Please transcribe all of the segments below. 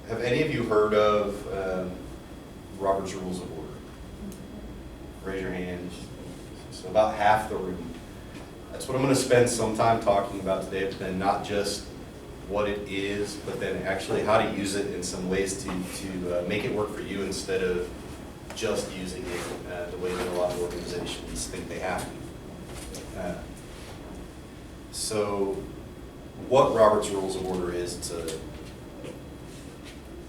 have any of you heard of Robert's Rules of Order? Raise your hands. So about half the room. That's what I'm going to spend some time talking about today, but then not just what it is, but then actually how to use it in some ways to make it work for you instead of just using it the way that a lot of organizations think they have to. So what Robert's Rules of Order is,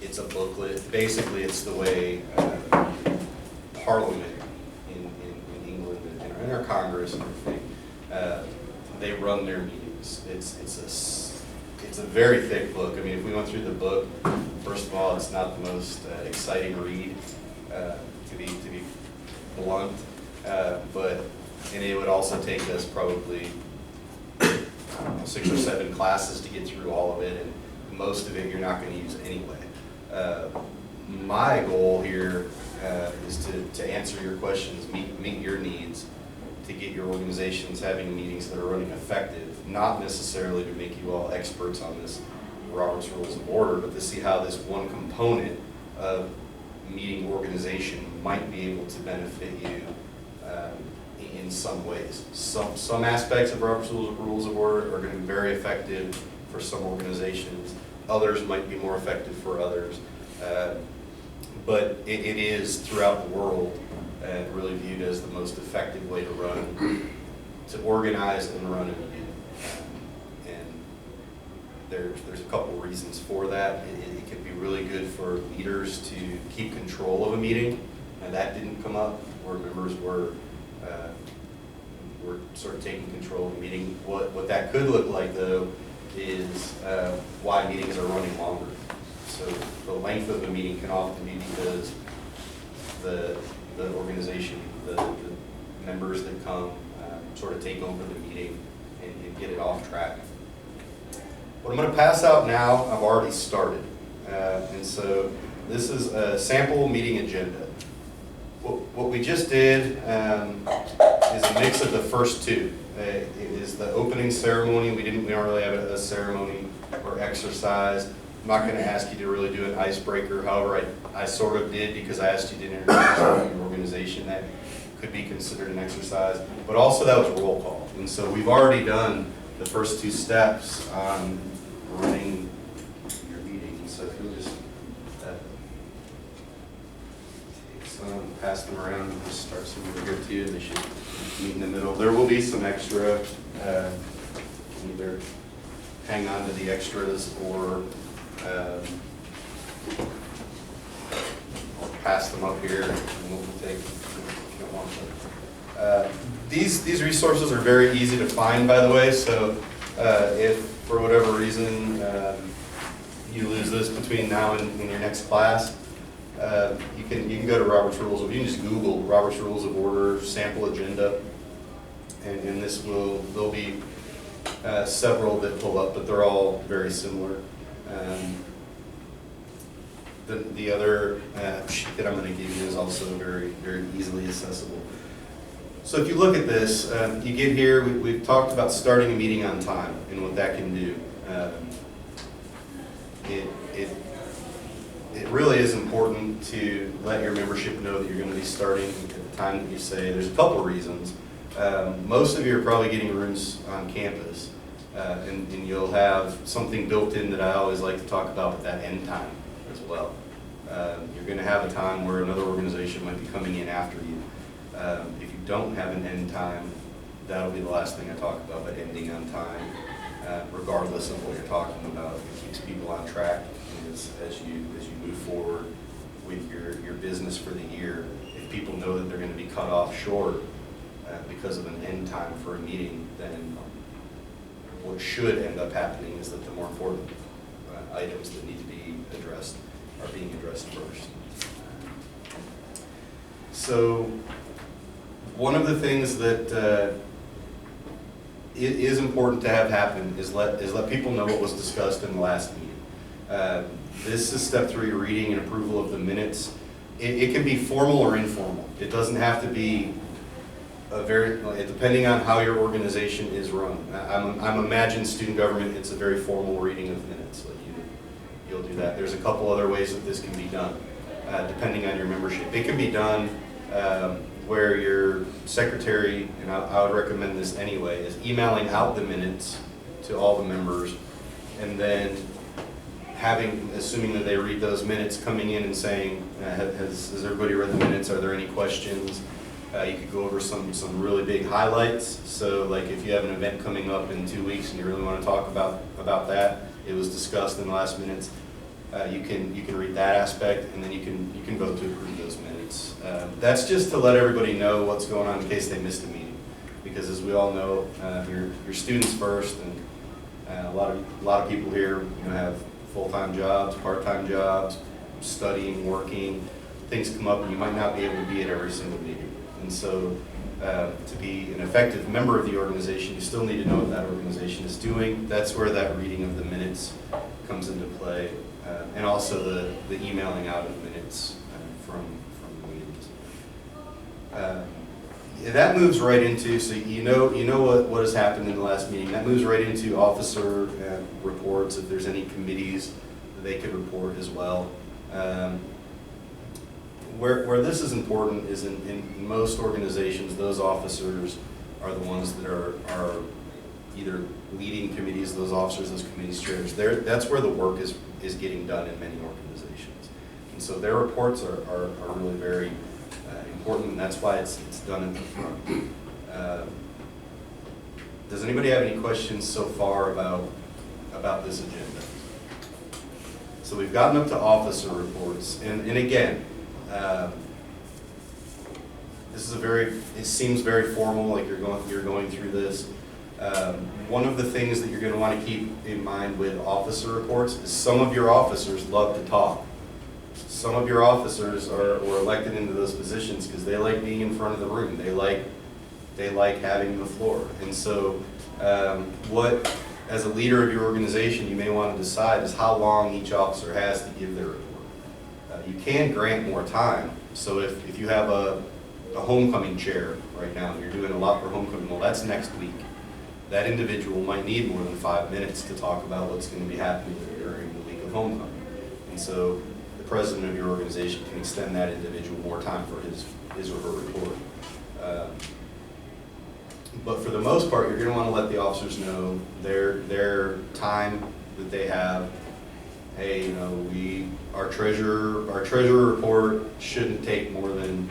it's a booklet. Basically, it's the way Parliament in England and our Congress and everything, they run their meetings. It's a very thick book. I mean, if we went through the book, first of all, it's not the most exciting read, to be blunt, and it would also take us probably 6 or 7 classes to get through all of it, and most of it you're not going to use anyway. My goal here is to answer your questions, meet your needs, to get your organizations having meetings that are running effective, not necessarily to make you all experts on this Robert's Rules of Order, but to see how this one component of meeting organization might be able to benefit you in some ways. Some aspects of Robert's Rules of Order are going to be very effective for some organizations. Others might be more effective for others. But it is throughout the world really viewed as the most effective way to organize and run a meeting. And there's a couple reasons for that. It can be really good for leaders to keep control of a meeting, and that didn't come up where members were sort of taking control of the meeting. What that could look like, though, is why meetings are running longer. So the length of the meeting can often be because the organization, the members that come sort of take over the meeting and get it off track. What I'm going to pass out now, I've already started. And so this is a sample meeting agenda. What we just did is a mix of the first two. It is the opening ceremony. We don't really have a ceremony or exercise. I'm not going to ask you to really do an icebreaker. However, I sort of did because I asked you to introduce your organization. That could be considered an exercise. But also that was roll call. And so we've already done the first 2 steps on running your meeting. So if you'll just take some, pass them around, and just start some over here too. They should meet in the middle. There will be some extra. Either hang on to the extras or pass them up here, and we'll take if you don't want them. These resources are very easy to find, by the way. So if for whatever reason you lose this between now and your next class, you can go to Robert's Rules of. You can just Google Robert's Rules of Order sample agenda, and there'll be several that pull up, but they're all very similar. The other sheet that I'm going to give you is also very, very easily accessible. So if you look at this, you get here, we've talked about starting a meeting on time and what that can do. It really is important to let your membership know that you're going to be starting at the time that you say. There's a couple reasons. Most of you are probably getting rooms on campus, and you'll have something built in that I always like to talk about with that end time as well. You're going to have a time where another organization might be coming in after you. If you don't have an end time, that'll be the last thing I talk about, but ending on time, regardless of what you're talking about. It keeps people on track as you move forward with your business for the year. If people know that they're going to be cut off short because of an end time for a meeting, then what should end up happening is that the more important items that need to be addressed are being addressed first. So one of the things that it is important to have happen is let people know what was discussed in the last meeting. This is step 3, reading and approval of the minutes. It can be formal or informal. It doesn't have to be depending on how your organization is run. I'm Imagine Student Government, it's a very formal reading of minutes. Like you'll do do that. There's a couple other ways that this can be done, depending on your membership. It can be done where your secretary, and I would recommend this anyway, is emailing out the minutes to all the members, and then assuming that they read those minutes, coming in and saying, has everybody read the minutes? Are there any questions? You could go over some really big highlights. So like if you have an event coming up in 2 weeks and you really want to talk about that, it was discussed in the last minutes, you can read that aspect, and then you can vote to approve those minutes. That's just to let everybody know what's going on in case they missed a meeting, because as we all know, your students first, and a lot of people here have full-time jobs, part-time jobs, studying, working. Things come up and you might not be able to be at every single meeting. And so to be an effective member of the organization, you still need to know what that organization is doing. That's where that reading of the minutes comes into play, and also the emailing out of minutes from the meetings. That moves right into, so you know what has happened in the last meeting. That moves right into officer reports. If there's any committees, they could report as well. Where this is important is in most organizations, those officers are the ones that are either leading committees, those officers, those committees chairs. That's where the work is getting done in many organizations. And so their reports are really very important, and that's why it's done in the front. Does anybody have any questions so far about this agenda? So we've gotten up to officer reports, and again, this is it seems very formal, like you're going through this. One of the things that you're going to want to keep in mind with officer reports is some of your officers love to talk. Some of your officers were elected into those positions because they like being in front of the room. They like having the floor. And so what, as a leader of your organization, you may want to decide is how long each officer has to give their report. You can grant more time. So if you have a homecoming chair right now, and you're doing a lot for homecoming, well, that's next week. That individual might need more than 5 minutes to talk about what's going to be happening during the week of homecoming. And so the president of your organization can extend that individual more time for his or her report. But for the most part, you're going to want to let the officers know their time that they have. Hey, our treasurer report shouldn't take more than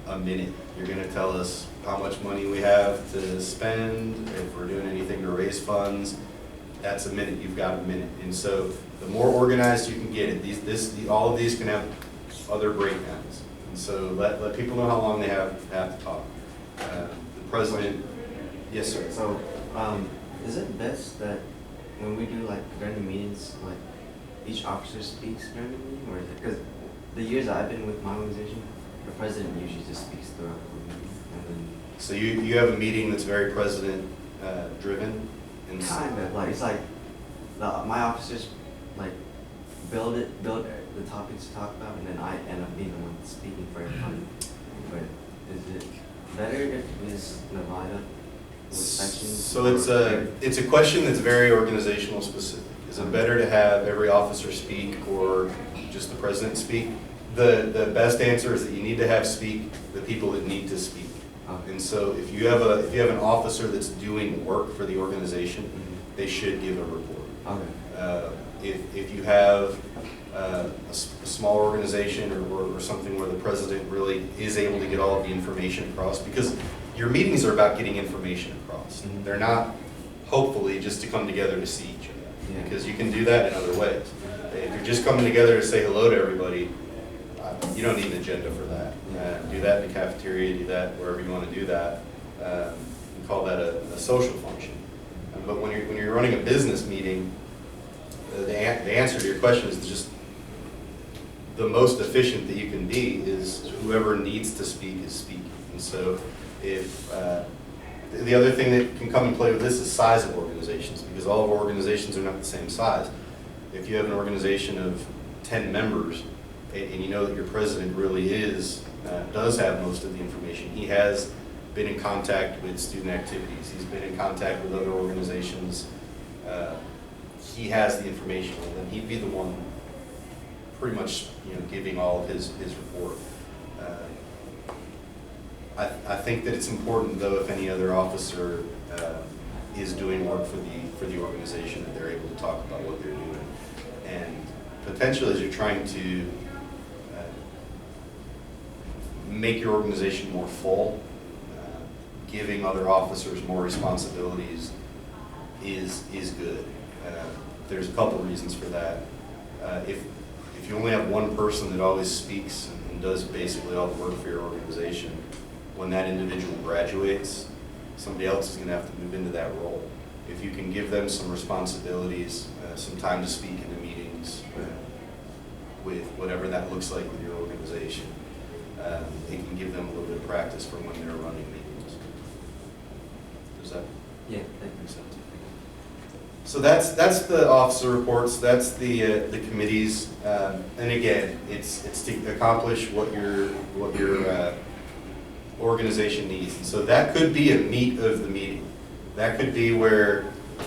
a minute. You're going to tell us how much money we have to spend, if we're doing anything to raise funds. That's a minute. You've got a minute. And so the more organized you can get it, all of these can have other breakdowns. And so let people know how long they have to talk. The president, yes, sir. So is it best that when we do during the meetings, each officer speaks during the meeting, or is it, because the years I've been with my organization, the president usually just speaks throughout the meeting, and then so you have a meeting that's very president driven, and kind of it's my officers build the topics to talk about, and then I end up being the one speaking for everybody. But is it better if it's divided up with sections? So it's a question that's very organizational specific. Is it better to have every officer speak or just the president speak? The best answer is that you need to have speak the people that need to speak. Okay. And so if you have an officer that's doing work for the organization, Mm-hmm. they should give a report. Okay. If you have a small organization or something where the president really is able to get all of the information across, because your meetings are about getting information across. Mm-hmm. They're not, hopefully, just to come together to see each other. Yeah. Because you can do that in other ways. If you're just coming together to say hello to everybody, you don't need an agenda for that. Do that in the cafeteria, do that wherever you want to do that. You call that a social function. But when you're running a business meeting, the answer to your question is just the most efficient that you can be is whoever needs to speak is speaking. And so if the other thing that can come and play with this is size of organizations, because all of our organizations are not the same size. If you have an organization of 10 members, and you know that your president really does have most of the information, he has been in contact with student activities, he's been in contact with other organizations, he has the information, and then he'd be the one pretty much, giving all of his report. I think that it's important, though, if any other officer is doing work for the organization, that they're able to talk about what they're doing. And potentially, as you're trying to make your organization more full, giving other officers more responsibilities is good. There's a couple reasons for that. If you only have one person that always speaks and does basically all the work for your organization, when that individual graduates, somebody else is going to have to move into that role. If you can give them some responsibilities, some time to speak in the meetings, with whatever that looks like with your organization, it can give them a little bit of practice for when they're running meetings. Does that make sense? So that's the officer reports. That's the committees, and again, it's to accomplish what your organization needs. And so that could be a meat of the meeting. That could be where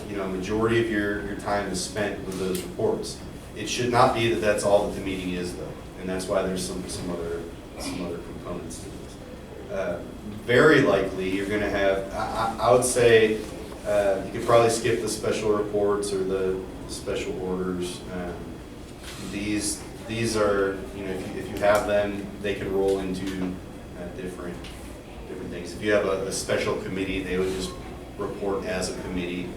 a majority of your time is spent with those reports. It should not be that that's all that the meeting is, though, and that's why there's some other components to this. Very likely, you're going to have. I would say you could probably skip the special reports or the special orders. These are, if you have them, they can roll into different things. If you have a special committee, they would just report as a committee.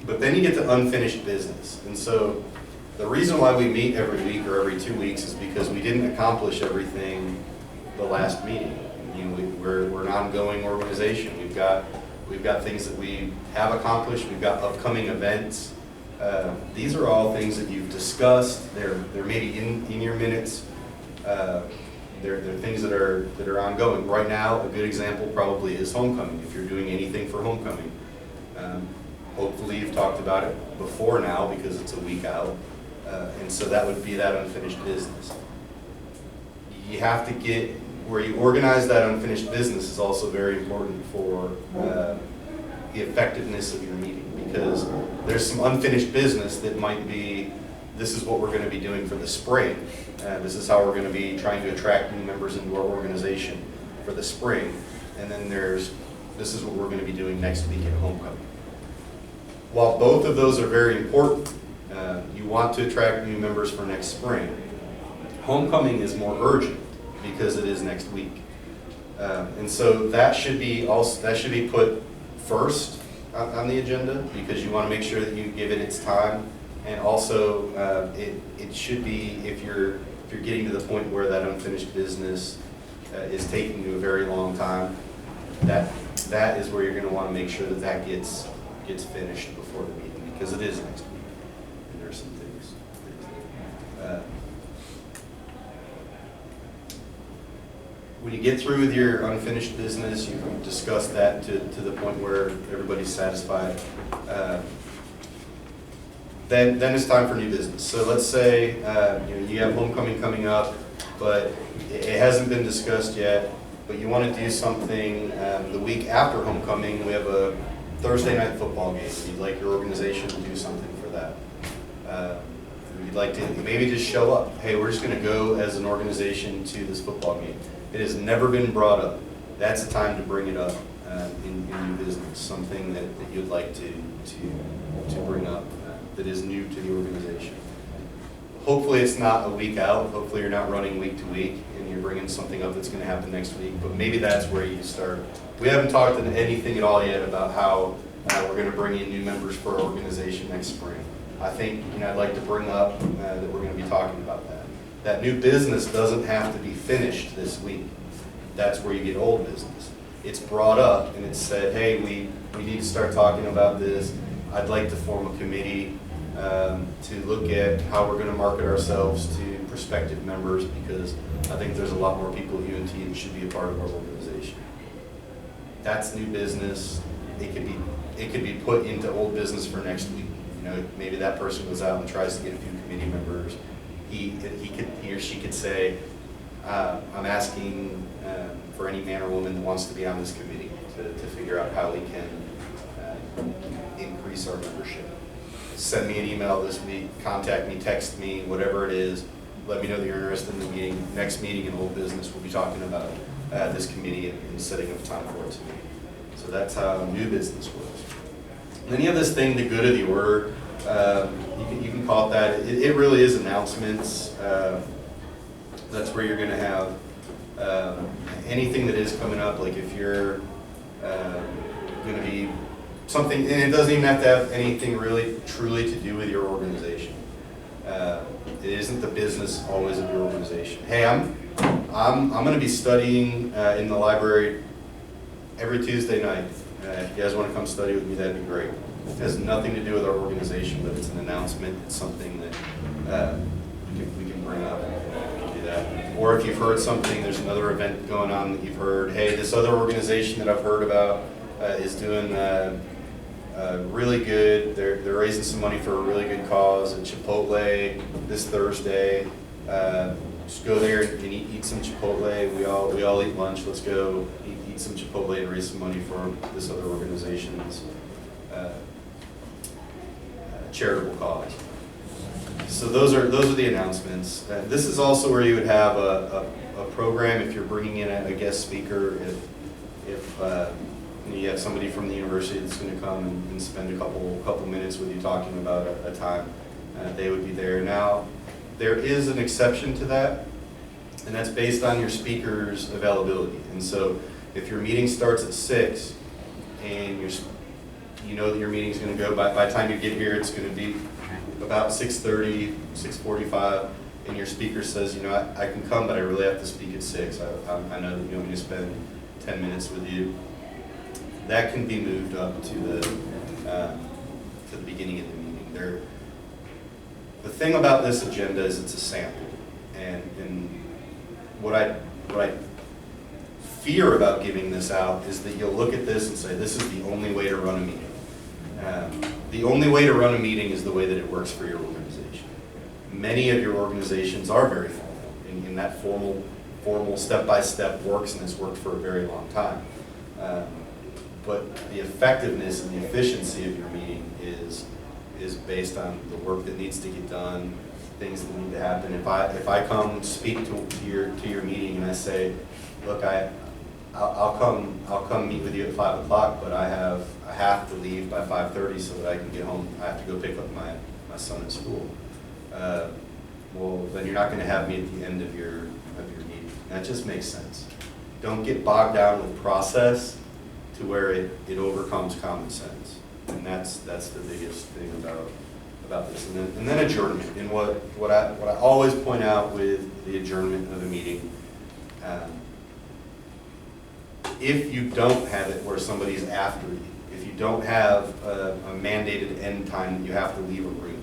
But then you get to unfinished business. And so the reason why we meet every week or every 2 weeks is because we didn't accomplish everything the last meeting. We're an ongoing organization. We've got things that we have accomplished. We've got upcoming events. These are all things that you've discussed. They're maybe in your minutes. They're things that are ongoing. Right now, a good example probably is homecoming. If you're doing anything for homecoming, hopefully you've talked about it before now because it's a week out, and so that would be that unfinished business. You have to get where you organize that unfinished business is also very important for the effectiveness of your meeting, because there's some unfinished business that might be, this is what we're going to be doing for the spring. This is how we're going to be trying to attract new members into our organization for the spring. And then this is what we're going to be doing next week at homecoming. While both of those are very important, you want to attract new members for next spring. Homecoming is more urgent because it is next week. And so that should be put first on the agenda, because you want to make sure that you give it its time. And also, it should be, if you're getting to the point where that unfinished business is taking you a very long time, that is where you're going to want to make sure that gets finished before the meeting, because it is next week, and there's some things. When you get through with your unfinished business, you discuss that to the point where everybody's satisfied. Then it's time for new business. So let's say you have homecoming coming up, but it hasn't been discussed yet, but you want to do something the week after homecoming. We have a Thursday night football game. You'd like your organization to do something for that. You'd like to maybe just show up. Hey, we're just going to go as an organization to this football game. It has never been brought up. That's the time to bring it up in new business, something that you'd like to bring up that is new to the organization. Hopefully it's not a week out. Hopefully you're not running week to week and you're bringing something up that's going to happen next week, but maybe that's where you start. We haven't talked anything at all yet about how we're going to bring in new members for our organization next spring. I think I'd like to bring up that we're going to be talking about that. That new business doesn't have to be finished this week. That's where you get old business. It's brought up and it's said, hey, we need to start talking about this. I'd like to form a committee to look at how we're going to market ourselves to prospective members, because I think there's a lot more people at UNT that should be a part of our organization. That's new business. It could be put into old business for next week. Maybe that person goes out and tries to get a few committee members. He or she could say, I'm asking for any man or woman that wants to be on this committee to figure out how we can increase our membership. send me an email this week, contact me, text me, whatever it is. Let me know that you're interested in the meeting. Next meeting in old business, we'll be talking about this committee and setting up time for it to meet. So that's how new business works. And then you have this thing, the good of the order. You can call it that. It really is announcements. That's where you're going to have anything that is coming up. Like if you're going to be something, and it doesn't even have to have anything really truly to do with your organization. It isn't the business always of your organization. Hey, I'm going to be studying in the library every Tuesday night. If you guys want to come study with me, that'd be great. It has nothing to do with our organization, but it's an announcement. It's something that we can bring up and do that. Or if you've heard something, there's another event going on that you've heard. Hey, this other organization that I've heard about is doing really good. They're raising some money for a really good cause at Chipotle this Thursday. Just go there and eat some Chipotle. We all eat lunch. Let's go eat some Chipotle and raise some money for this other organization's charitable cause. So those are the announcements. This is also where you would have a program if you're bringing in a guest speaker. If you have somebody from the university that's going to come and spend a couple minutes with you talking about a time, they would be there. Now, there is an exception to that, and that's based on your speaker's availability. And so, if your meeting starts at 6, and you know that your meeting's going to go by the time you get here, it's going to be about 6:30, 6:45, and your speaker says, you know, I can come, but I really have to speak at 6. I know that you want me to spend 10 minutes with you. That can be moved up to the beginning of the meeting. The thing about this agenda is it's a sample, and what I fear about giving this out is that you'll look at this and say, this is the only way to run a meeting. The only way to run a meeting is the way that it works for your organization. Many of your organizations are very formal, and that formal step-by-step works, and has worked for a very long time. But the effectiveness and the efficiency of your meeting is based on the work that needs to get done, things that need to happen. If I come speak to your meeting and I say, look, I'll come meet with you at 5 o'clock, but I have to leave by 5:30 so that I can get home. I have to go pick up my son at school. Well, then you're not going to have me at the end of your meeting. That just makes sense. Don't get bogged down with process to where it overcomes common sense, and that's the biggest thing about this. And then adjournment. And what I always point out with the adjournment of a meeting, if you don't have it where somebody's after you, if you don't have a mandated end time that you have to leave a room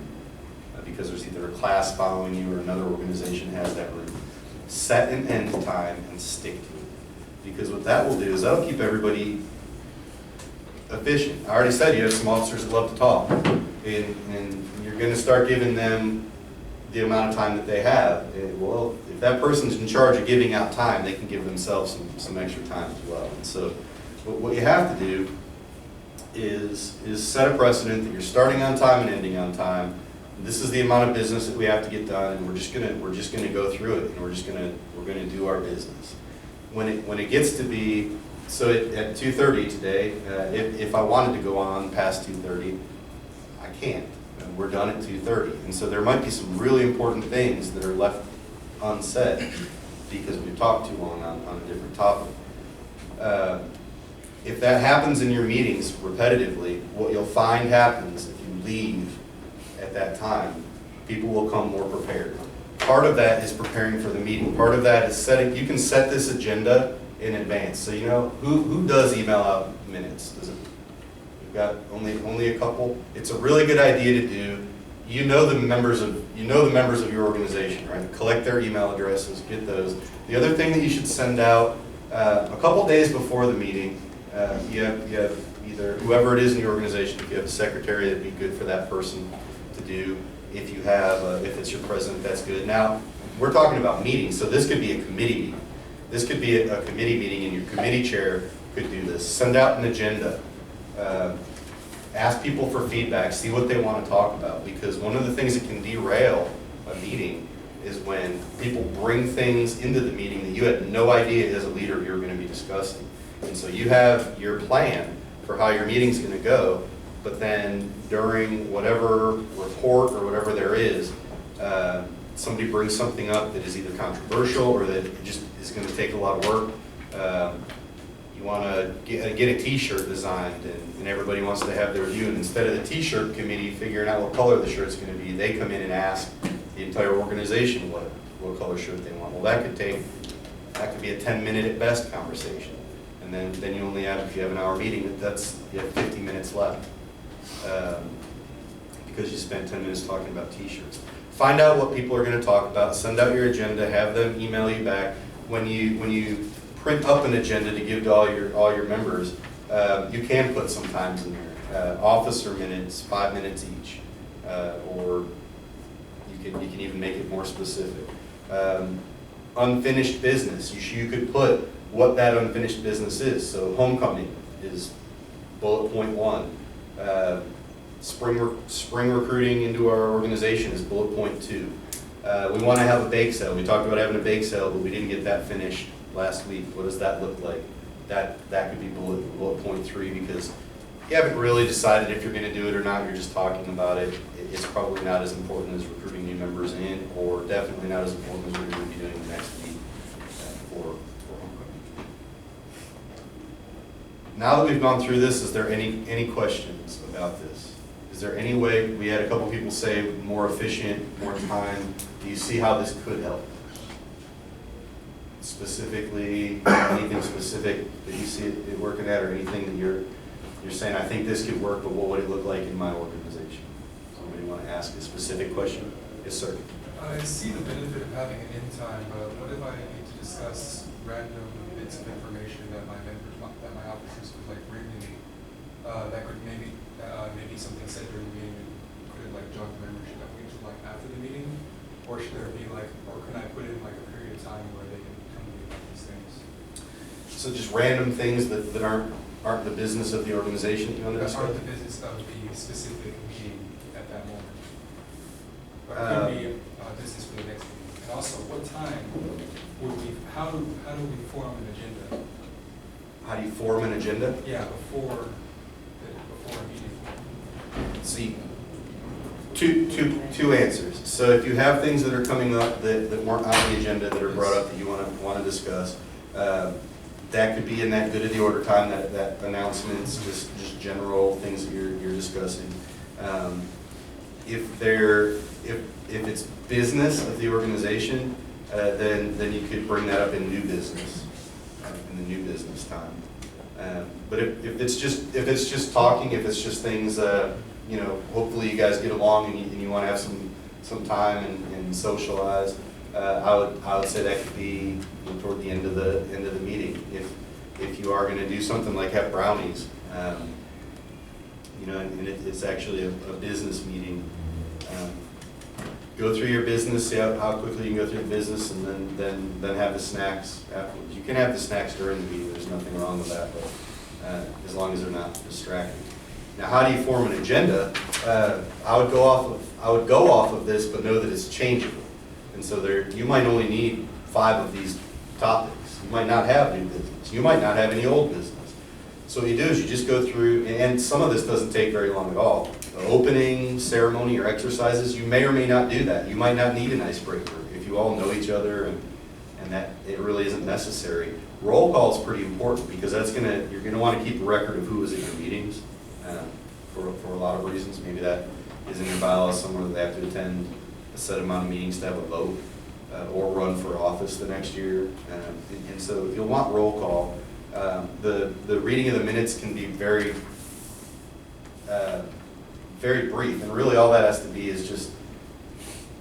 because there's either a class following you or another organization has that room, set an end time and stick to it. Because what that will do is that'll keep everybody efficient. I already said you have some officers that love to talk, and you're going to start giving them the amount of time that they have. Well, if that person's in charge of giving out time, they can give themselves some extra time as well. And so what you have to do is set a precedent that you're starting on time and ending on time. This is the amount of business that we have to get done, and we're just gonna go through it, and we're gonna do our business. When it gets to be so at 2:30 today, if I wanted to go on past 2:30, I can't. We're done at 2:30, and so there might be some really important things that are left unsaid because we've talked too long on a different topic. If that happens in your meetings repetitively, what you'll find happens if you leave at that time, people will come more prepared. Part of that is preparing for the meeting. Part of that is setting. You can set this agenda in advance. So you know who does email out minutes? We've got only a couple. It's a really good idea to do. You know the members of your organization, right? Collect their email addresses, get those. The other thing that you should send out a couple days before the meeting. You have either whoever it is in your organization. If you have a secretary, that'd be good for that person to do. If you have, if it's your president, that's good. Now, we're talking about meetings, so this could be a committee meeting. This could be a committee meeting, and your committee chair could do this. Send out an agenda, ask people for feedback, see what they want to talk about, because one of the things that can derail a meeting is when people bring things into the meeting that you had no idea as a leader you were going to be discussing. And so you have your plan for how your meeting's going to go, but then during whatever report or whatever there is, somebody brings something up that is either controversial or that just is going to take a lot of work. You want to get a t-shirt designed, and everybody wants to have their view, and instead of the t-shirt committee figuring out what color the shirt's going to be, they come in and ask the entire organization what color shirt they want. Well, that could be a 10-minute at best conversation, and then you only have, if you have an hour meeting, you have 50 minutes left, because you spent 10 minutes talking about t-shirts. Find out what people are going to talk about, send out your agenda, have them email you back. When you print up an agenda to give to all your members, you can put some times in there. Officer minutes, 5 minutes each, or you can even make it more specific. Unfinished business, you could put what that unfinished business is. So homecoming is bullet point 1. Spring recruiting into our organization is bullet point 2. We want to have a bake sale. We talked about having a bake sale, but we didn't get that finished last week. What does that look like? That could be bullet point 3, because you haven't really decided if you're going to do it or not. You're just talking about it. It's probably not as important as recruiting new members in, or definitely not as important as we're going to be doing the next week for homecoming. Now that we've gone through this, is there any questions about this? Is there any way, we had a couple people say more efficient, more time. Do you see how this could help? Specifically, anything specific that you see it working at, or anything that you're saying, I think this could work, but what would it look like in my organization? Somebody want to ask a specific question? Yes, sir. I see the benefit of having an end time, but what if I need to discuss random bits of information that my officers would like bring to me? That could maybe something said during the meeting could like jog the membership that we should like after the meeting, or should there be like, or can I put in like a period of time where they can come to me about these things? So just random things that aren't the business of the organization you want to That discuss? aren't the business of the specific meeting at that moment. But it could be business for the next meeting. And also, what time would we, how do we form an agenda? How do you form an agenda? Yeah, before a meeting. See, two answers. So if you have things that are coming up that weren't on the agenda that are brought up that you want to discuss, that could be in that good of the order time, that announcements, just general things that you're discussing. If it's business of the organization, then you could bring that up in new business, in the new business time. But if it's just talking, if it's just things, hopefully you guys get along and you want to have some time and socialize, I would say that could be toward the end of the meeting. If you are going to do something like have brownies, and it's actually a business meeting. Go through your business, see how quickly you can go through the business, and then have the snacks afterwards. You can have the snacks during the meeting, there's nothing wrong with that, but as long as they're not distracting. Now, how do you form an agenda? I would go off of this, but know that it's changeable. And so you might only need 5 of these topics. You might not have new business. You might not have any old business. So what you do is you just go through, and some of this doesn't take very long at all. The opening ceremony or exercises, you may or may not do that. You might not need an icebreaker if you all know each other and that it really isn't necessary. Roll call is pretty important because you're gonna want to keep a record of who was at your meetings for a lot of reasons. Maybe that is in your bylaws somewhere that they have to attend a set amount of meetings to have a vote or run for office the next year. And so you'll want roll call. The reading of the minutes can be very brief, and really all that has to be is just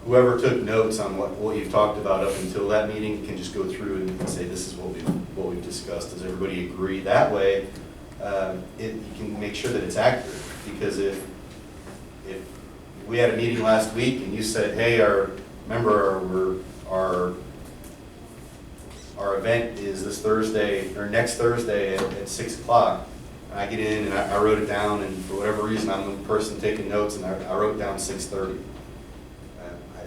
whoever took notes on what you've talked about up until that meeting can just go through and say this is what we've discussed. Does everybody agree? That way, you can make sure that it's accurate. Because if we had a meeting last week and you said, hey, our event is this Thursday or next Thursday at 6 o'clock, I get in and I wrote it down, and for whatever reason, I'm the person taking notes, and I wrote down 6:30.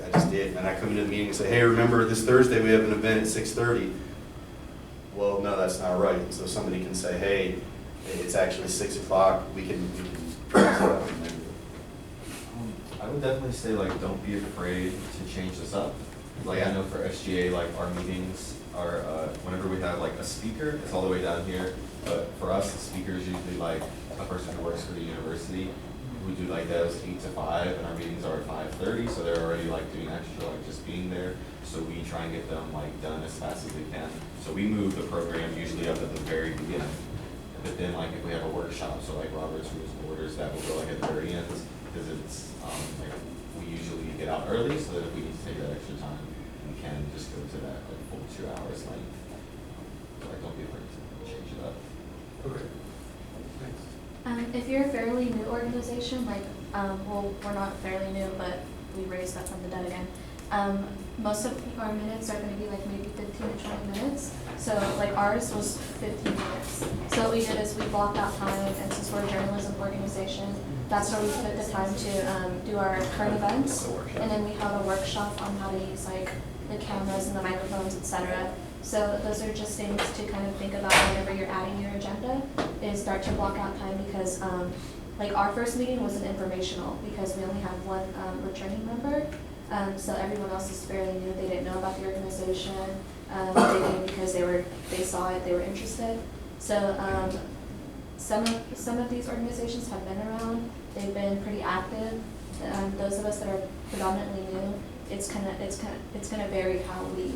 I just did, and I come into the meeting and say, hey, remember this Thursday we have an event at 6:30. Well, no, that's not right. So somebody can say, hey, it's actually 6 o'clock, we can I would definitely say, like, don't be afraid to change this up. Like, I know for SGA, like, our meetings are, whenever we have like a speaker, it's all the way down here. But for us, the speaker is usually like a person who works for the university. We do like those 8 to 5, and our meetings are at 5:30, so they're already like doing extra, like just being there. So we try and get them like done as fast as we can. So we move the program usually up at the very beginning. But then like if we have a workshop, so like Robert's Rules and Orders, that will go like at the very end, because it's like we usually get out early, so that if we need to take that extra time, we can just go to that like full 2 hours length. So like don't be afraid to change it up. Okay. Thanks. If you're a fairly new organization, like, well, we're not fairly new, but we raised that from the dead again. Most of our minutes are going to be like maybe 15 to 20 minutes. So like ours was 15 minutes. So what we did is we blocked out time, and since we're a journalism organization, that's where we took the time to do our current events. And then we held a workshop on how to use like the cameras and the microphones, etc. So those are just things to kind of think about whenever you're adding your agenda, is start to block out time, because like our first meeting was an informational, because we only have one returning member. So everyone else is fairly new. They didn't know about the organization. They came because they saw it, they were interested. So some of these organizations have been around. They've been pretty active. Those of us that are predominantly new, it's gonna vary how we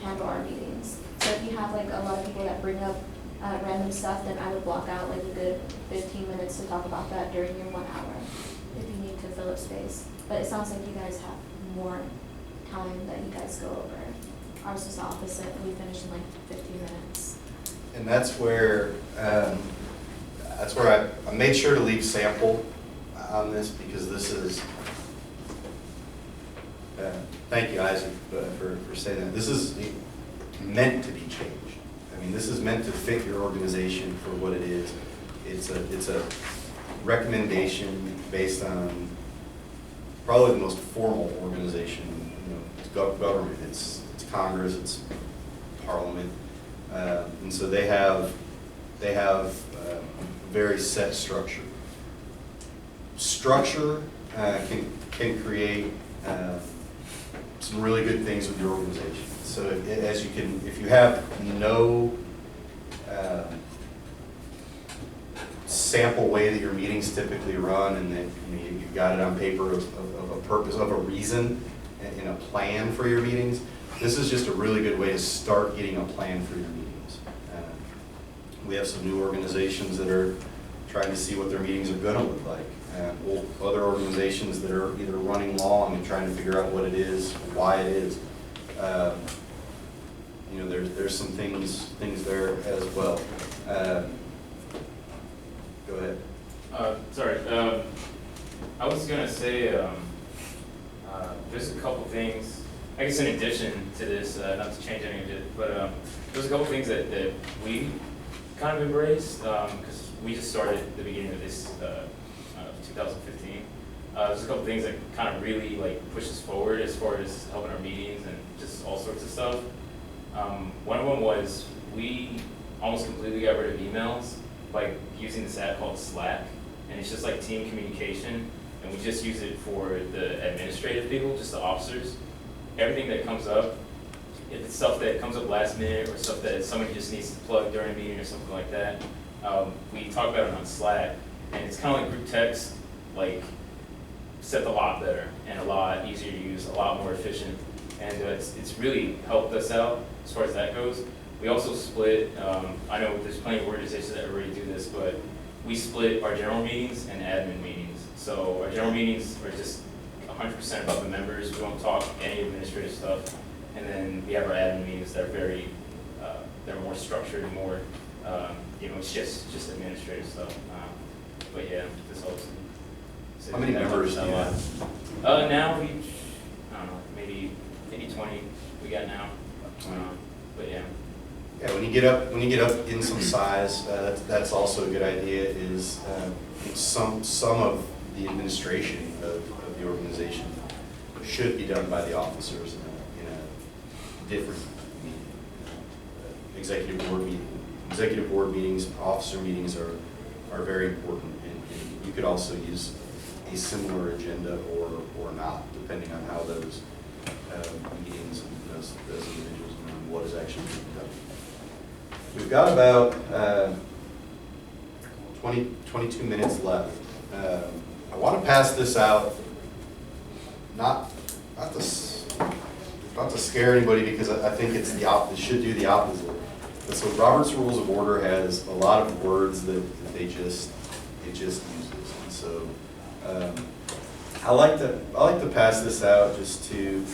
handle our meetings. So if you have like a lot of people that bring up random stuff, then I would block out like a good 15 minutes to talk about that during your 1 hour if you need to fill up space. But it sounds like you guys have more time that you guys go over. Ours was the opposite. We finished in like 15 minutes. And that's where I made sure to leave sample on this, because this is, thank you, Isaac, for saying that. This is meant to be changed. I mean, this is meant to fit your organization for what it is. It's a recommendation based on probably the most formal organization, it's government. It's Congress, it's Parliament, and so they have very set structure. Structure can create some really good things with your organization. So if you have no sample way that your meetings typically run, and that you've got it on paper of a purpose, of a reason, and a plan for your meetings, this is just a really good way to start getting a plan for your meetings. We have some new organizations that are trying to see what their meetings are going to look like. Other organizations that are either running long and trying to figure out what it is, why it is. There's some things there as well. Go ahead. Sorry. I was gonna say there's a couple things. I guess in addition to this, not to change any of it, but there's a couple things that we kind of embraced, because we just started at the beginning of this 2015. There's a couple things that kind of really like push us forward as far as helping our meetings and just all sorts of stuff. One of them was we almost completely got rid of emails by using this app called Slack, and it's just like team communication, and we just use it for the administrative people, just the officers. Everything that comes up, if it's stuff that comes up last minute or stuff that somebody just needs to plug during a meeting or something like that, we talk about it on Slack, and it's kind of like group text, like set a lot better and a lot easier to use, a lot more efficient, and it's really helped us out as far as that goes. We also split, I know there's plenty of organizations that already do this, but we split our general meetings and admin meetings. So our general meetings are just 100% about the members. We won't talk any administrative stuff. And then we have our admin meetings that are very, they're more structured and more, it's just administrative stuff. But yeah, this helps. How many members do you have? Now we, I don't know, maybe 20 we got now. But yeah. Yeah, when you get up in some size, that's also a good idea, is some of the administration of the organization should be done by the officers in a different meeting. Executive board meetings, officer meetings are very important, and you could also use a similar agenda or not, depending on how those meetings and those individuals and what is actually being done. We've got about 22 minutes left. I want to pass this out, not to scare anybody, because I think it's it should do the opposite. But so Robert's Rules of Order has a lot of words that it just uses, and so I like to pass this out just to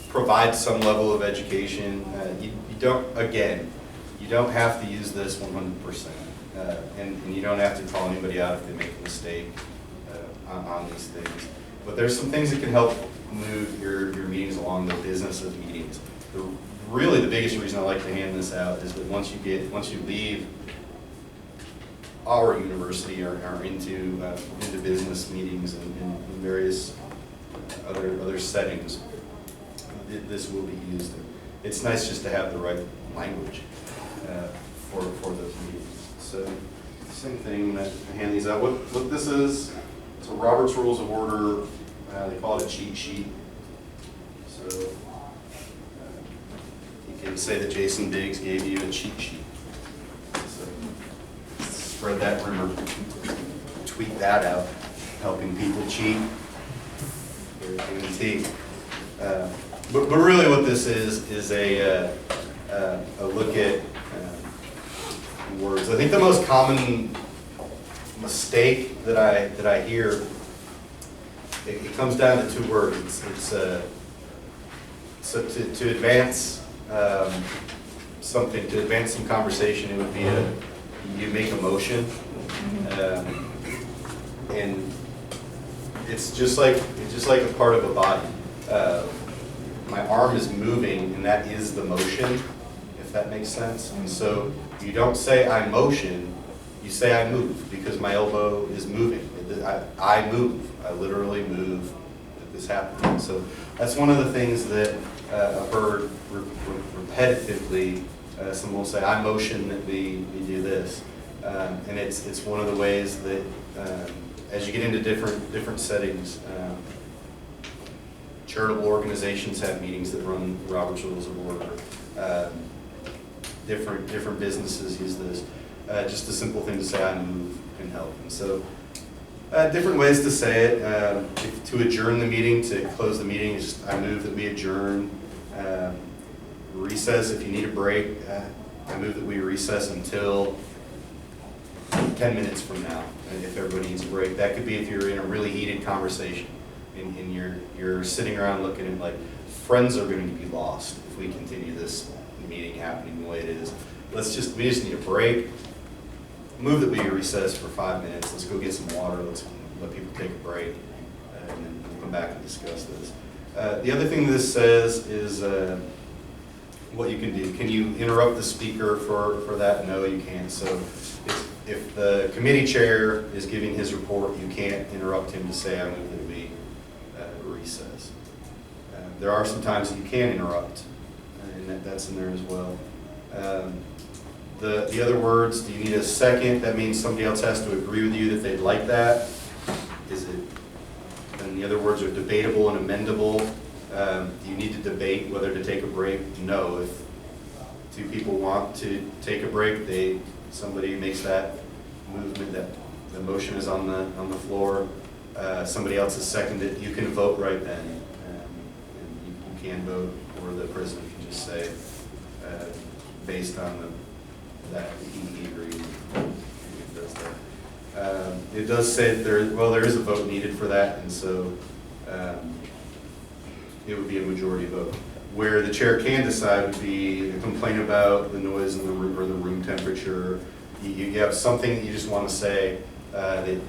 provide some level of education. You don't have to use this 100%, and you don't have to call anybody out if they make a mistake on these things. But there's some things that can help move your meetings along, the business of meetings. Really, the biggest reason I like to hand this out is that once you leave our university or into business meetings and various other settings, this will be used. It's nice just to have the right language for those meetings. So same thing, I hand these out. What this is, it's a Robert's Rules of Order. They call it a cheat sheet. So you can say that Jason Biggs gave you a cheat sheet. So spread that rumor, tweet that out, helping people cheat. UNT. But really what this is a look at words. I think the most common mistake that I hear, it comes down to two words. So to advance something, to advance some conversation, it would be you make a motion, and it's just like a part of a body. My arm is moving, and that is the motion, if that makes sense. And so you don't say I motion, you say I move, because my elbow is moving. I move. I literally move that this happens. So that's one of the things that I've heard repetitively. Someone will say, I motion that we do this. And it's one of the ways that as you get into different settings, charitable organizations have meetings that run Robert's Rules of Order. Different businesses use this. Just a simple thing to say, I move, can help. And so different ways to say it. To adjourn the meeting, to close the meeting, is just I move that we adjourn. Recess, if you need a break, I move that we recess until 10 minutes from now, if everybody needs a break. That could be if you're in a really heated conversation and you're sitting around looking at like, friends are going to be lost if we continue this meeting happening the way it is. We just need a break. Move that we recess for 5 minutes. Let's go get some water. Let's let people take a break, and then we'll come back and discuss this. The other thing this says is what you can do. Can you interrupt the speaker for that? No, you can't. So if the committee chair is giving his report, you can't interrupt him to say, I move that we recess. There are some times that you can interrupt, and that's in there as well. The other words, do you need a second? That means somebody else has to agree with you that they'd like that. And the other words are debatable and amendable. Do you need to debate whether to take a break? No. If two people want to take a break, somebody makes that movement, that the motion is on the floor. Somebody else has seconded it. You can vote right then, and you can vote, or the president can just say, based on that he agreed. It does that. It does say that there is a vote needed for that, and so it would be a majority vote. Where the chair can decide would be a complaint about the noise in the room or the room temperature. You have something that you just want to say that you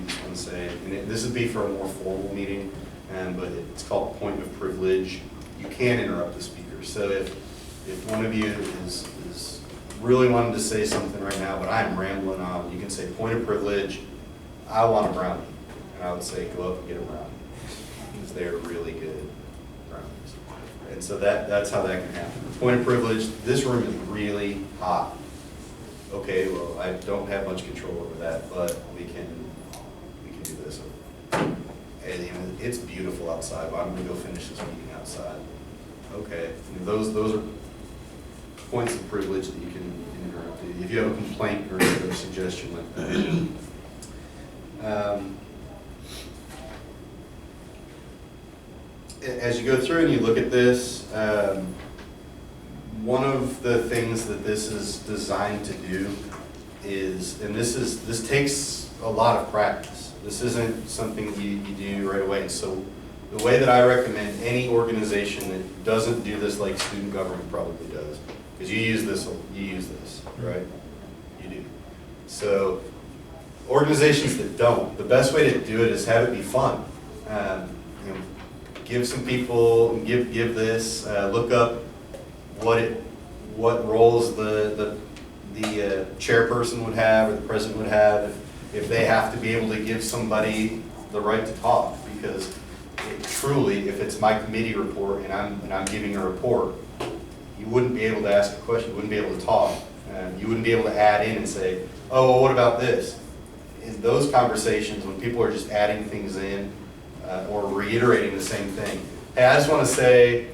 just want to say, and this would be for a more formal meeting, but it's called point of privilege. you can interrupt the speaker. So if one of you is really wanting to say something right now, but I'm rambling on, you can say, point of privilege, I want a brownie. And I would say, go up and get a brownie, because they're really good brownies. And so that's how that can happen. Point of privilege, this room is really hot. Okay, well, I don't have much control over that, but we can do this. And it's beautiful outside, but I'm gonna go finish this meeting outside. Okay, and those are points of privilege that you can interrupt. If you have a complaint or a suggestion like that. As you go through and you look at this, one of the things that this is designed to do is, and this takes a lot of practice. This isn't something you do right away. And so the way that I recommend any organization that doesn't do this, like student government probably does, because you use this, right? You do. So organizations that don't, the best way to do it is have it be fun. You know, give some people, give this, look up what roles the chairperson would have or the president would have if they have to be able to give somebody the right to talk, because truly, if it's my committee report and I'm giving a report, you wouldn't be able to ask a question, you wouldn't be able to talk, you wouldn't be able to add in and say, oh, well, what about this? In those conversations, when people are just adding things in or reiterating the same thing, hey, I just want to say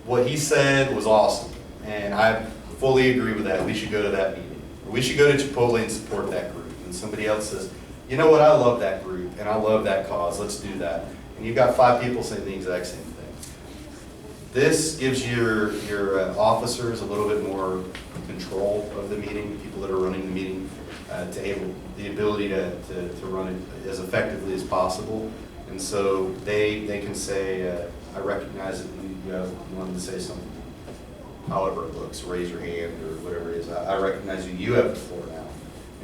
what he said was awesome, and I fully agree with that. We should go to that meeting. Or we should go to Chipotle and support that group. And somebody else says, you know what, I love that group, and I love that cause, let's do that. And you've got 5 people saying the exact same thing. This gives your officers a little bit more control of the meeting, the people that are running the meeting, the ability to run it as effectively as possible. And so they can say, I recognize that you wanted to say something, however it looks, raise your hand or whatever it is. I recognize you have the floor now.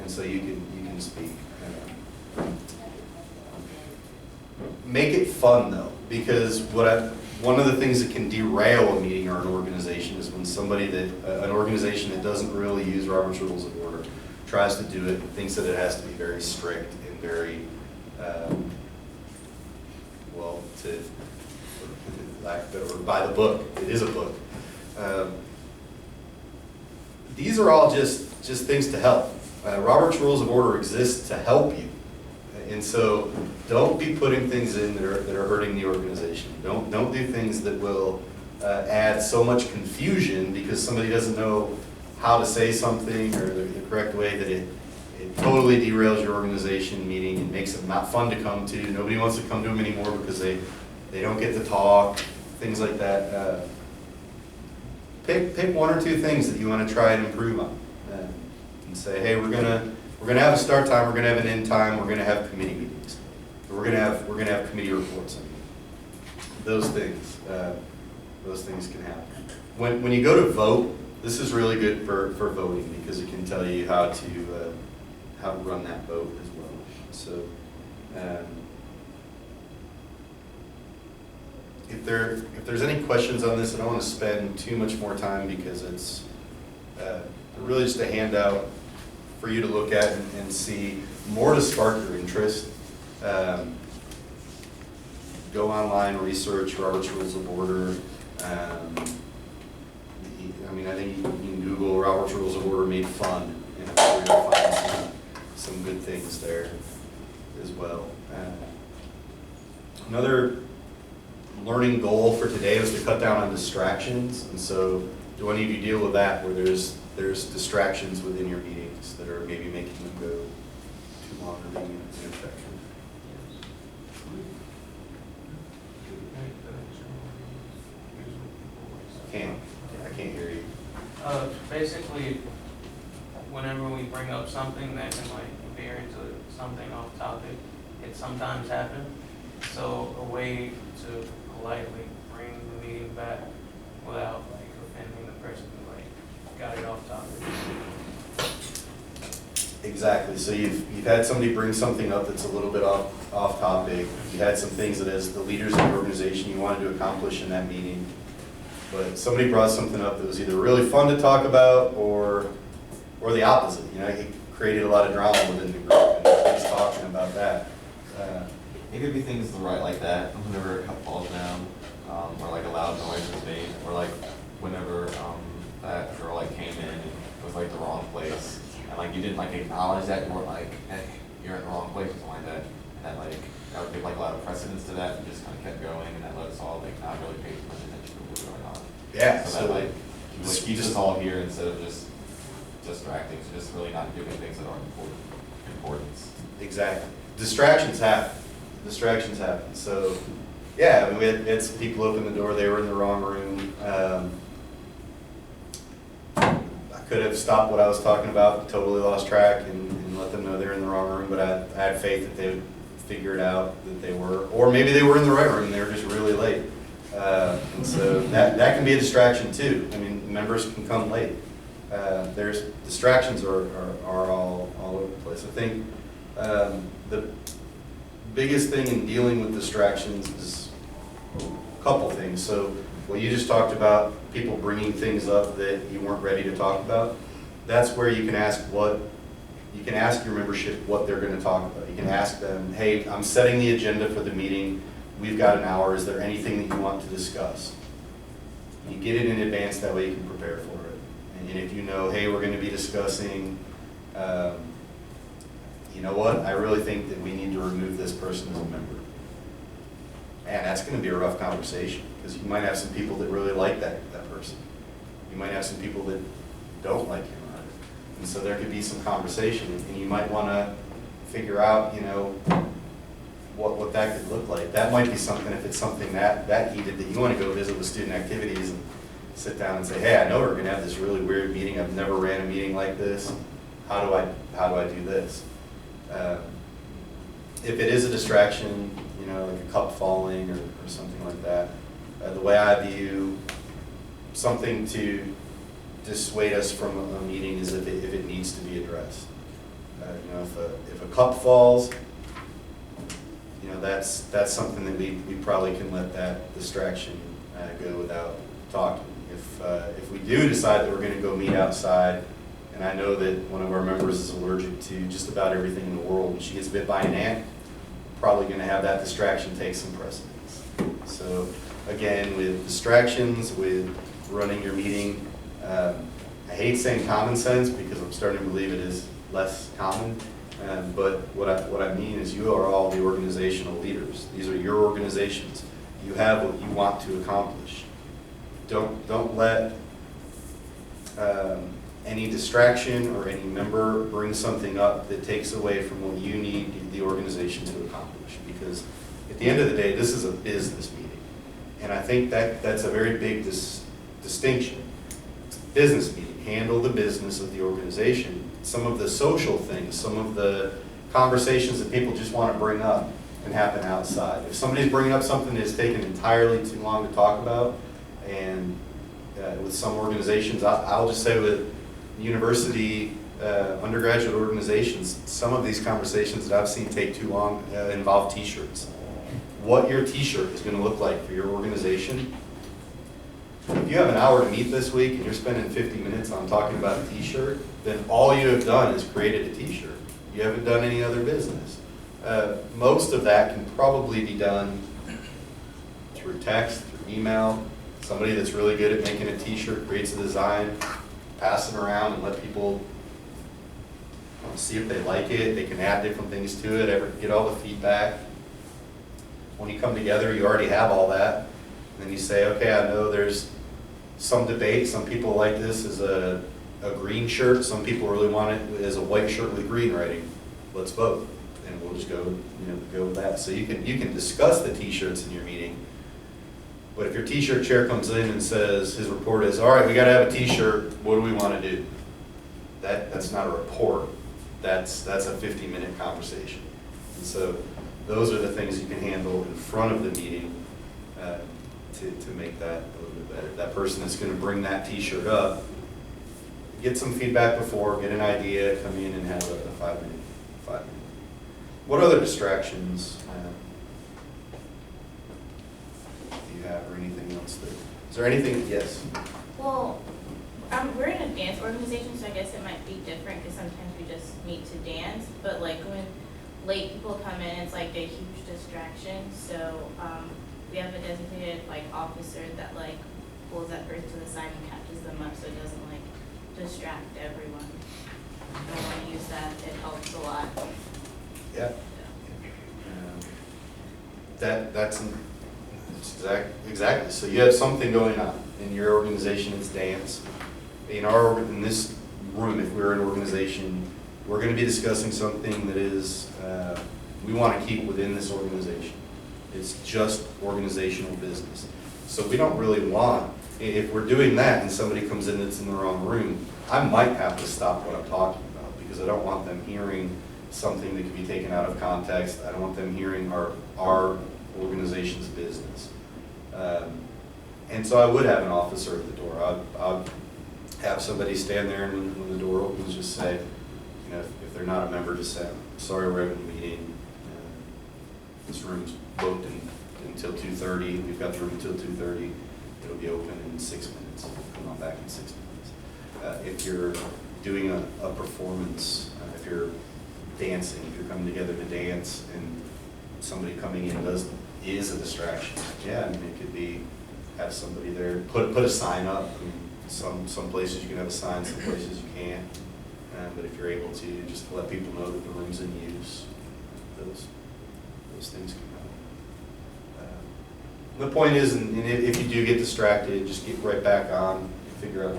And so you can speak. Make it fun though, because one of the things that can derail a meeting or an organization is when an organization that doesn't really use Robert's Rules of Order tries to do it and thinks that it has to be very strict and very, well, to lack of a better word, by the book. It is a book. These are all just things to help. Robert's Rules of Order exist to help you. And so don't be putting things in that are hurting the organization. Don't do things that will add so much confusion because somebody doesn't know how to say something or the correct way, that it totally derails your organization meeting and makes it not fun to come to. Nobody wants to come to them anymore because they don't get to talk, things like that. Pick 1 or 2 things that you want to try and improve on, and say, hey, we're gonna have a start time, we're gonna have an end time, we're gonna have committee meetings, we're gonna have committee reports. Those things can happen. When you go to vote, this is really good for voting because it can tell you how to run that vote as well. So. If there's any questions on this, I don't want to spend too much more time because it's really just a handout for you to look at and see, more to spark your interest. Go online, research Robert's Rules of Order. I think you can Google Robert's Rules of Order made fun, and I'm sure you'll find some good things there as well. Another learning goal for today was to cut down on distractions, and so do any of you deal with that, where there's distractions within your meetings that are maybe making them go too long or being an intersection? I can't hear you. Basically, whenever we bring up something that can veer into something off topic, it sometimes happens. So a way to politely bring the meeting back without offending the person who got it off topic. Exactly. So you've had somebody bring something up that's a little bit off topic. You had some things that, as the leaders of the organization, you wanted to accomplish in that meeting. But somebody brought something up that was either really fun to talk about or the opposite. You know, it created a lot of drama within the group, and nobody's talking about that. It could be things right like that, whenever a cup falls down, or like a loud noise is made, or like whenever that girl like came in and was like the wrong place, and like you didn't like acknowledge that, you weren't like, hey, you're in the wrong place or something like that, and that like, that would give like a lot of precedence to that, and just kind of kept going, and that let us all like not really pay too much attention to what was going on. Yeah, So so that like keeps us all here instead of just distracting, so just really not doing things that aren't importance. Exactly. Distractions happen. Distractions happen. So, yeah, I mean, we had some people open the door, they were in the wrong room. I could have stopped what I was talking about, totally lost track, and let them know they're in the wrong room, but I had faith that they would figure it out that they were, or maybe they were in the right room, they were just really late. And so that can be a distraction too. I mean, members can come late. There's distractions are all over the place. I think the biggest thing in dealing with distractions is a couple things. So what you just talked about, people bringing things up that you weren't ready to talk about, that's where you can ask your membership what they're going to talk about. You can ask them, hey, I'm setting the agenda for the meeting. We've got an hour. Is there anything that you want to discuss? You get it in advance, that way you can prepare for it. And if you know, hey, we're going to be discussing, you know what, I really think that we need to remove this person as a member. Man, that's going to be a rough conversation, because you might have some people that really like that person. You might have some people that don't like him. And so there could be some conversation, and you might want to figure out, you know, what that could look like. That might be something, if it's something that heated, that you want to go visit with student activities and sit down and say, hey, I know we're going to have this really weird meeting. I've never ran a meeting like this. How do I do this? If it is a distraction, you know, like a cup falling or something like that, the way I view something to dissuade us from a meeting is if it needs to be addressed. You know, if a cup falls, you know, that's something that we probably can let that distraction go without talking. If we do decide that we're going to go meet outside, and I know that one of our members is allergic to just about everything in the world, when she gets bit by an ant, probably going to have that distraction take some precedence. So again, with distractions, with running your meeting, I hate saying common sense because I'm starting to believe it is less common. But what I mean is, you are all the organizational leaders. These are your organizations. You have what you want to accomplish. Don't let any distraction or any member bring something up that takes away from what you need the organization to accomplish. Because at the end of the day, this is a business meeting, and I think that's a very big distinction. It's a business meeting. Handle the business of the organization. Some of the social things, some of the conversations that people just want to bring up can happen outside. If somebody's bringing up something that's taken entirely too long to talk about, and with some organizations, I'll just say with university undergraduate organizations, some of these conversations that I've seen take too long involve t-shirts. What your t-shirt is going to look like for your organization. If you have an hour to meet this week and you're spending 50 minutes on talking about a t-shirt, then all you have done is created a t-shirt. You haven't done any other business. Most of that can probably be done through text, through email. Somebody that's really good at making a t-shirt creates a design, pass it around and let people see if they like it. They can add different things to it, get all the feedback. When you come together, you already have all that. And then you say, okay, I know there's some debate. Some people like this as a green shirt. Some people really want it as a white shirt with green writing. Let's vote, and we'll just go with that. So you can discuss the t-shirts in your meeting. But if your t-shirt chair comes in and says, his report is, all right, we got to have a t-shirt. What do we want to do? That's not a report. That's a 50-minute conversation. And so those are the things you can handle in front of the meeting to make that a little bit better. That person that's going to bring that t-shirt up, get some feedback before, get an idea, come in and have a 5-minute. What other distractions do you have, or anything else that Is there anything, yes? Well, we're in a dance organization, so I guess it might be different, because sometimes we just meet to dance, but like when late people come in, it's like a huge distraction, so, we have a designated like officer that like pulls that person to the side and catches them up, so it doesn't like distract everyone. I want to use that, it helps a lot. Yeah. That's exactly. So you have something going on in your organization. It's dance. In this room, if we're an organization, we're going to be discussing something that is we want to keep within this organization. It's just organizational business. So we don't really want, if we're doing that and somebody comes in that's in the wrong room, I might have to stop what I'm talking about because I don't want them hearing something that could be taken out of context. I don't want them hearing our organization's business. And so I would have an officer at the door. I'd have somebody stand there and when the door opens, just say, you know, if they're not a member, just say, sorry, we're having a meeting. This room's booked until 2:30. We've got the room until 2:30. It'll be open in 6 minutes. Come on back in 6 minutes. If you're doing a performance, if you're dancing, if you're coming together to dance and somebody coming in is a distraction. Yeah, I mean, it could be have somebody there, put a sign up. I mean, some places you can have a sign, some places you can't. But if you're able to, just let people know that the room's in use, those things can happen. The point is, and if you do get distracted, just get right back on, figure out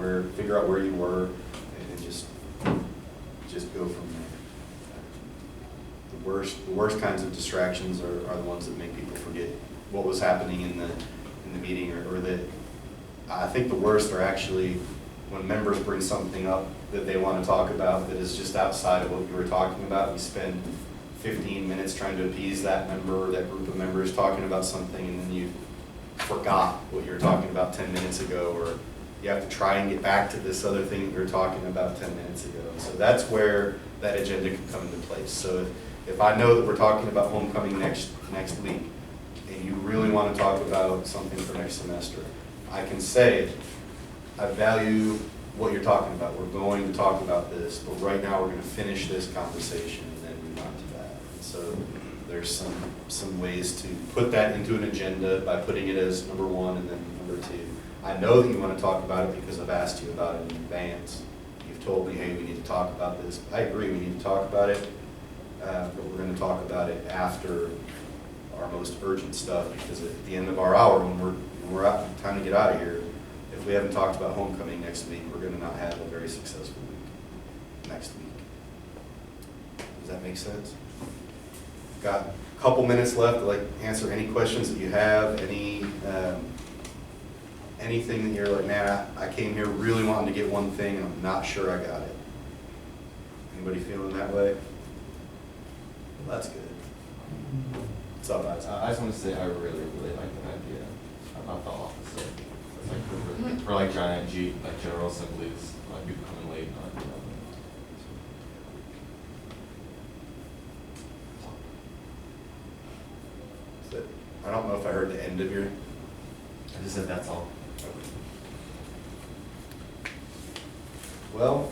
where you were, and just go from there. The worst kinds of distractions are the ones that make people forget what was happening in the meeting, or that I think the worst are actually when members bring something up that they want to talk about that is just outside of what you were talking about. You spend 15 minutes trying to appease that member or that group of members talking about something, and then you forgot what you were talking about 10 minutes ago, or you have to try and get back to this other thing that you were talking about 10 minutes ago. So that's where that agenda can come into place. So if I know that we're talking about homecoming next week, and you really want to talk about something for next semester, I can say, I value what you're talking about. We're going to talk about this, but right now we're going to finish this conversation and then move on to that. And so there's some ways to put that into an agenda by putting it as number one and then number two. I know that you want to talk about it because I've asked you about it in advance. You've told me, hey, we need to talk about this. I agree, we need to talk about it, but we're going to talk about it after our most urgent stuff, because at the end of our hour, when we're out, time to get out of here, if we haven't talked about homecoming next week, we're going to not have a very successful week next week. Does that make sense? Got a couple minutes left to answer any questions that you have, anything that you're like, man, I came here really wanting to get one thing and I'm not sure I got it. Anybody feeling that way? Well, that's good. What's up, guys? I just want to say I really like that idea about the officer. It's like for like giant general assemblies, like people coming late. I don't know if I heard the end of your. I just said that's all. Well,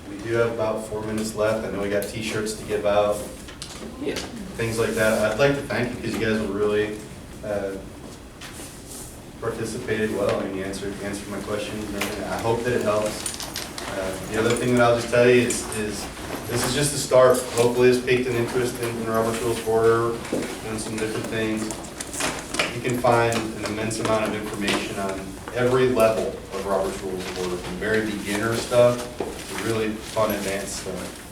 we do have about 4 minutes left. I know we got T-shirts to give out, things like that. I'd like to thank you because you guys were really participated well. I mean, you answered my questions, and I hope that it helps. The other thing that I'll just tell you is this is just the start. Hopefully it's piqued an interest in Robert's Rules of Order and some different things. You can find an immense amount of information on every level of Robert's Rules of Order, from very beginner stuff to really fun advanced stuff.